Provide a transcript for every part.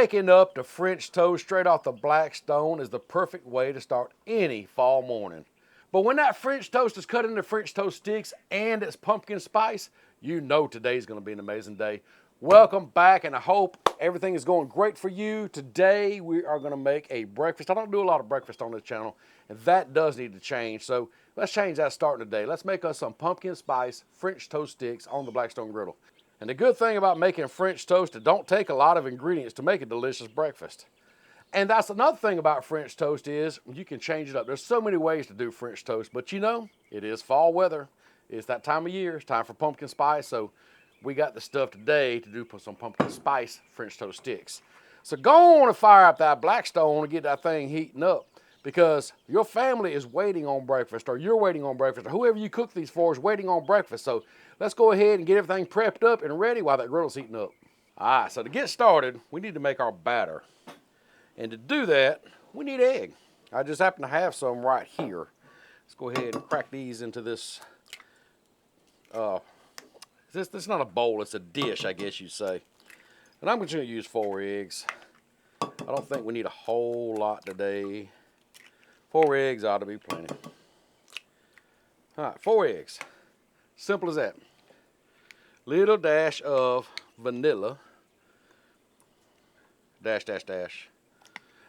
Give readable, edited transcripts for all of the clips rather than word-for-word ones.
Waking up to French toast straight off the Blackstone is the perfect way to start any fall morning. But when that French toast is cut into French toast sticks and it's pumpkin spice, you know today's gonna be an amazing day. Welcome back, and I hope everything is going great for you. Today we are gonna make a breakfast. I don't do a lot of breakfast on this channel, and that does need to change. So let's change that starting today. Let's make us some pumpkin spice French toast sticks on the Blackstone Griddle. And the good thing about making French toast, it don't take a lot of ingredients to make a delicious breakfast. And that's another thing about French toast is you can change it up. There's so many ways to do French toast, but you know, it is fall weather. It's that time of year. It's time for pumpkin spice. So we got the stuff today to do some pumpkin spice French toast sticks. So go on and fire up that Blackstone and get that thing heating up, because your family is waiting on breakfast, or you're waiting on breakfast, or whoever you cook these for is waiting on breakfast. So let's go ahead and get everything prepped up and ready while that griddle's heating up. All right, so to get started, we need to make our batter. And to do that, we need egg. I just happen to have some right here. Let's go ahead and crack these into this. This is not a bowl, it's a dish, I guess you'd say. And I'm just gonna use 4 eggs. I don't think we need a whole lot today. 4 eggs ought to be plenty. All right, 4 eggs. Simple as that. Little dash of vanilla. Dash, dash, dash.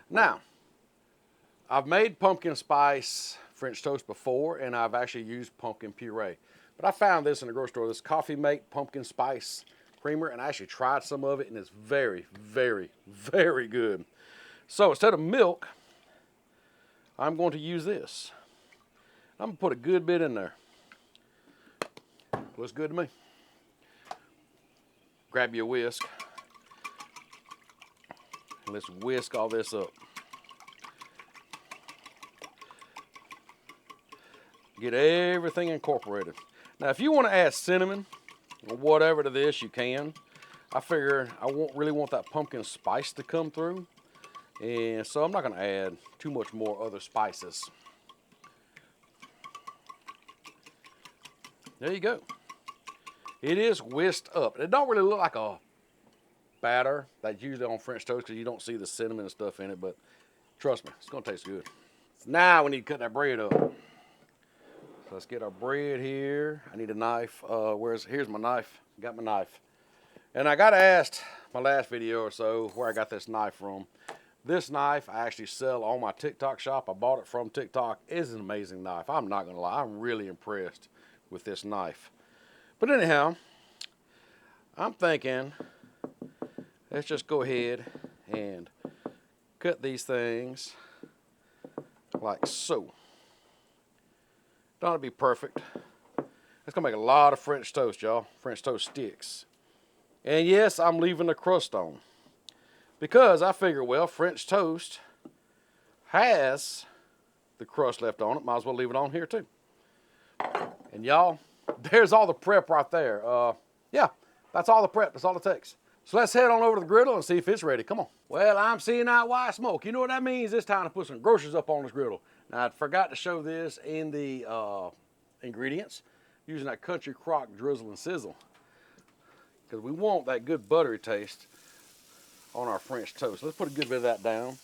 Now, I've made pumpkin spice French toast before, and I've actually used pumpkin puree. But I found this in the grocery store, this Coffee Mate pumpkin spice creamer, and I actually tried some of it, and it's very, very, very good. So instead of milk, I'm going to use this. I'm going to put a good bit in there. Looks good to me. Grab your whisk. And let's whisk all this up. Get everything incorporated. Now, if you want to add cinnamon or whatever to this, you can. I figure I won't really want that pumpkin spice to come through, and so I'm not going to add too much more other spices. There you go. It is whisked up. It don't really look like a batter that's usually on French toast because you don't see the cinnamon and stuff in it, but trust me, it's going to taste good. So now we need to cut that bread up. So let's get our bread here. I need a knife. Here's my knife. Got my knife. And I got asked my last video or so where I got this knife from. This knife I actually sell on my TikTok shop. I bought it from TikTok. It's an amazing knife. I'm not going to lie. I'm really impressed with this knife. But anyhow, I'm thinking, let's just go ahead and cut these things like so. Don't be perfect. It's gonna make a lot of French toast, y'all. French toast sticks. And yes, I'm leaving the crust on, because I figure, well, French toast has the crust left on it. Might as well leave it on here too. And y'all, there's all the prep right there. Yeah, that's all the prep. That's all it takes. So let's head on over to the griddle and see if it's ready. Come on. Well, I'm seeing that white smoke. You know what that means? It's time to put some groceries up on this griddle. Now, I forgot to show this in the ingredients, using that Country Crock drizzle and sizzle, because we want that good buttery taste on our French toast. Let's put a good bit of that down.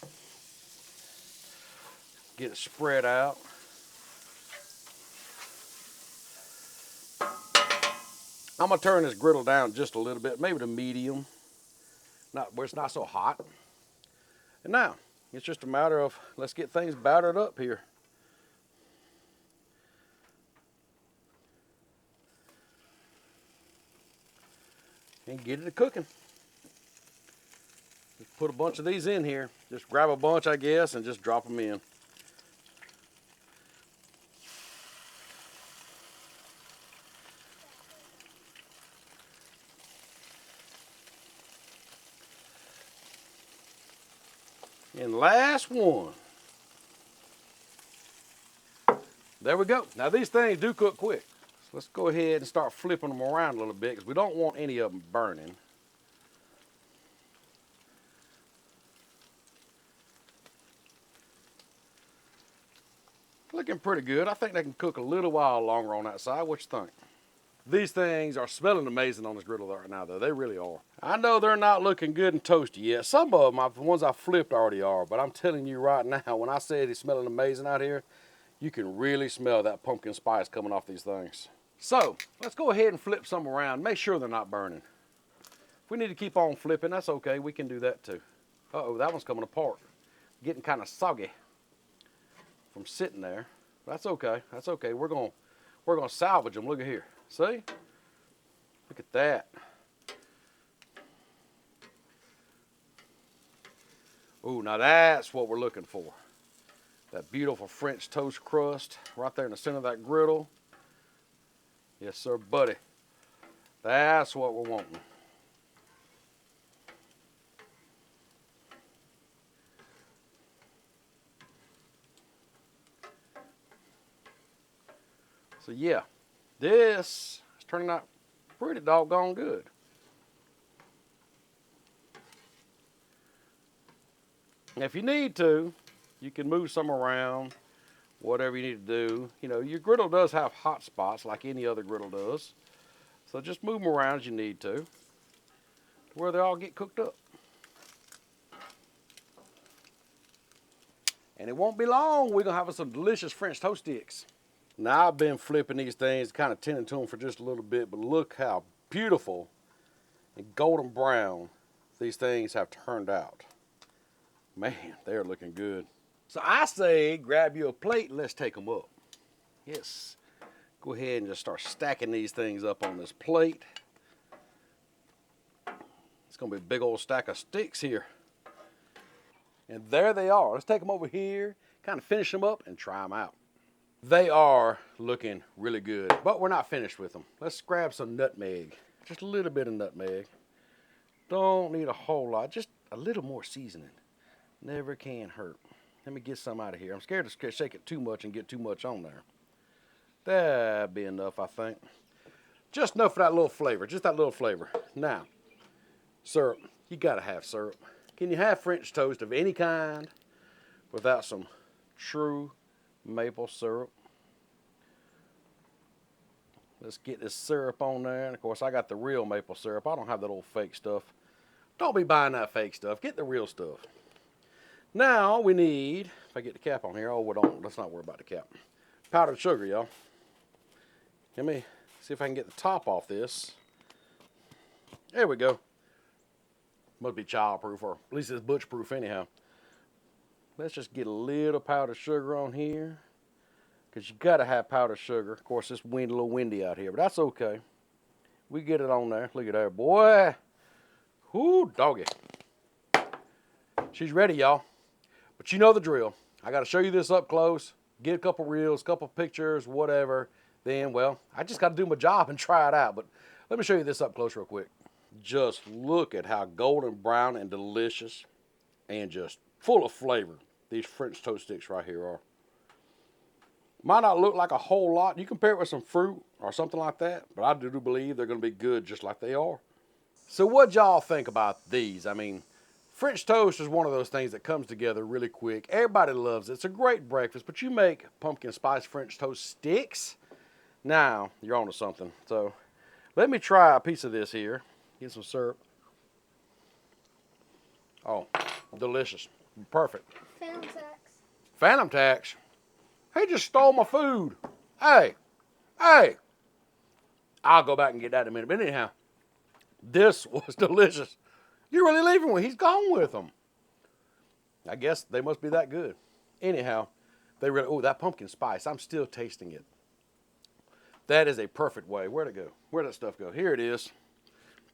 Get it spread out. I'm going to turn this griddle down just a little bit, maybe to medium, not where it's not so hot. And now, it's just a matter of, let's get things battered up here. And get it cooking. Just put a bunch of these in here. Just grab a bunch, I guess, and just drop them in. And last one. There we go. Now these things do cook quick. So let's go ahead and start flipping them around a little bit, because we don't want any of them burning. Looking pretty good. I think they can cook a little while longer on that side. What you think? These things are smelling amazing on this griddle right now, though. They really are. I know they're not looking good and toasty yet. Some of them, the ones I flipped, already are. But I'm telling you right now, when I said it's smelling amazing out here, you can really smell that pumpkin spice coming off these things. So let's go ahead and flip some around. Make sure they're not burning. If we need to keep on flipping, that's okay. We can do that too. Uh-oh, that one's coming apart. Getting kind of soggy from sitting there. That's okay. That's okay. We're gonna salvage them. Look at here. See? Look at that. Ooh, now that's what we're looking for. That beautiful French toast crust right there in the center of that griddle. Yes, sir, buddy. That's what we're wanting. So yeah, this is turning out pretty doggone good. Now, if you need to, you can move some around, whatever you need to do. You know, your griddle does have hot spots like any other griddle does. So just move them around as you need to where they all get cooked up. And it won't be long, we're gonna have some delicious French toast sticks. Now I've been flipping these things, kind of tending to them for just a little bit, but look how beautiful and golden brown these things have turned out. Man, they're looking good. So I say grab you a plate and let's take them up. Yes, go ahead and just start stacking these things up on this plate. It's gonna be a big old stack of sticks here. And there they are. Let's take them over here, kind of finish them up and try them out. They are looking really good, but we're not finished with them. Let's grab some nutmeg, just a little bit of nutmeg. Don't need a whole lot, just a little more seasoning. Never can hurt. Let me get some out of here. I'm scared to shake it too much and get too much on there. That'd be enough, I think. Just enough for that little flavor, just that little flavor. Now, syrup, you gotta have syrup. Can you have French toast of any kind without some true maple syrup? Let's get this syrup on there. And of course, I got the real maple syrup. I don't have that old fake stuff. Don't be buying that fake stuff. Get the real stuff. Now we need, if I get the cap on here, oh, let's not worry about the cap. Powdered sugar, y'all. Let me see if I can get the top off this. There we go. Must be child-proof, or at least it's butch-proof anyhow. Let's just get a little powdered sugar on here, because you got to have powdered sugar. Of course, it's a little windy out here, but that's okay. We get it on there. Look at there, boy. Whoo, doggy. She's ready, y'all. But you know the drill. I got to show you this up close, get a couple reels, couple pictures, whatever. Then, well, I just got to do my job and try it out. But let me show you this up close real quick. Just look at how golden brown and delicious and just full of flavor these French toast sticks right here are. Might not look like a whole lot. You compare it with some fruit or something like that, but I do believe they're going to be good just like they are. So what y'all think about these? I mean, French toast is one of those things that comes together really quick. Everybody loves it. It's a great breakfast, but you make pumpkin spice French toast sticks, now you're on to something. So let me try a piece of this here. Get some syrup. Oh, delicious. Perfect. Phantom tax. Phantom tax? He just stole my food. Hey, hey. I'll go back and get that in a minute. But anyhow, this was delicious. You're really leaving with? He's gone with them. I guess they must be that good. Anyhow, they really, oh, that pumpkin spice, I'm still tasting it. That is a perfect way. Where'd it go? Where'd that stuff go? Here it is.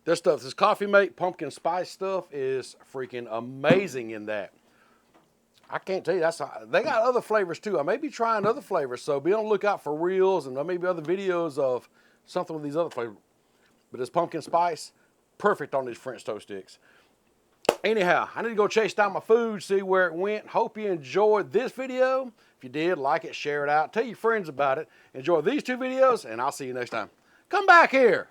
This stuff, this Coffee Mate pumpkin spice stuff is freaking amazing in that. I can't tell you, they got other flavors too. I may be trying other flavors, so be on the lookout for reels and maybe other videos of something with these other flavors. But this pumpkin spice, perfect on these French toast sticks. Anyhow, I need to go chase down my food, see where it went. Hope you enjoyed this video. If you did, like it, share it out, tell your friends about it. Enjoy these two videos, and I'll see you next time. Come back here.